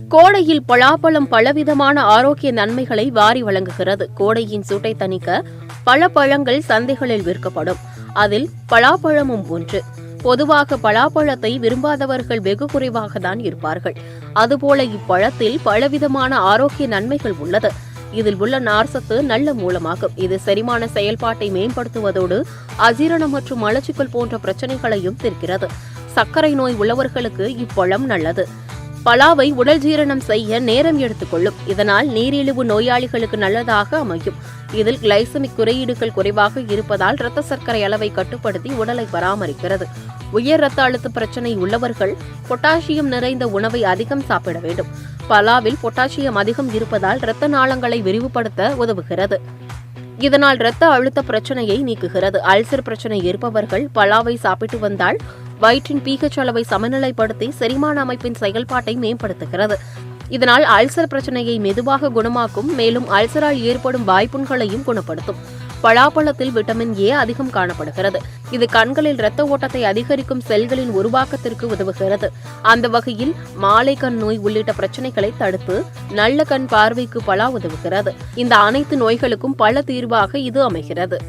கோடையில் பலாப்பழம் பலவிதமான ஆரோக்கிய நன்மைகளை வாரி வழங்குகிறது. கோடையின் சூட்டை தணிக்க பல பழங்கள் சந்தைகளில் விற்கப்படும். அதில் பலாப்பழமும் ஒன்று. பொதுவாக பலாப்பழத்தை விரும்பாதவர்கள் வெகு குறைவாக தான் இருப்பார்கள். அதுபோல இப்பழத்தில் பலவிதமான ஆரோக்கிய நன்மைகள் உள்ளது. இதில் உள்ள நார்சத்து நல்ல மூலமாகும். இது செரிமான செயல்பாட்டை மேம்படுத்துவதோடு அஜீரணம் மற்றும் மலச்சிக்கல் போன்ற பிரச்சனைகளையும் தீர்க்கிறது. சர்க்கரை நோய் உள்ளவர்களுக்கு இப்பழம் நல்லது. பலாவை உடல் ஜீரணம் செய்ய நேரம் எடுத்துக்கொள்ளும். இதனால் நீரிழிவு நோயாளிகளுக்கு நல்லதாக அமையும். இதில் கிளைசமிக் குறியீடுகள் குறைவாக இருப்பதால் இரத்த சர்க்கரை அளவை கட்டுப்படுத்தி உடலை பராமரிக்கிறது. உயர் இரத்த அழுத்த பிரச்சனை உள்ளவர்கள் பொட்டாசியம் நிறைந்த உணவை அதிகம் சாப்பிட வேண்டும். பலாவில் பொட்டாசியம் அதிகம் இருப்பதால் இரத்த நாளங்களை விரிவுபடுத்த உதவுகிறது. இதனால் இரத்த அழுத்த பிரச்சனையை நீக்குகிறது. அல்சர் பிரச்சனை இருப்பவர்கள் பலாவை சாப்பிட்டு வந்தால் வயிற்றின் pH அளவை சமநிலைப்படுத்தி செரிமான அமைப்பின் செயல்பாட்டை மேம்படுத்துகிறது. இதனால் அல்சர் பிரச்சனையை மெதுவாக குணமாக்கும். மேலும் அல்சரால் ஏற்படும் வாய்ப்புண்களையும் குணப்படுத்தும். பலாப்பழத்தில் விட்டமின் ஏ அதிகம் காணப்படுகிறது. இது கண்களில் இரத்த ஓட்டத்தை அதிகரிக்கும் செல்களின் உருவாக்கத்திற்கு உதவுகிறது. அந்த வகையில் மாலை கண் நோய் உள்ளிட்ட பிரச்சனைகளை தடுத்து நல்ல கண் பார்வைக்கு பலா உதவுகிறது. இந்த அனைத்து நோய்களுக்கும் பல தீர்வாக இது அமைகிறது.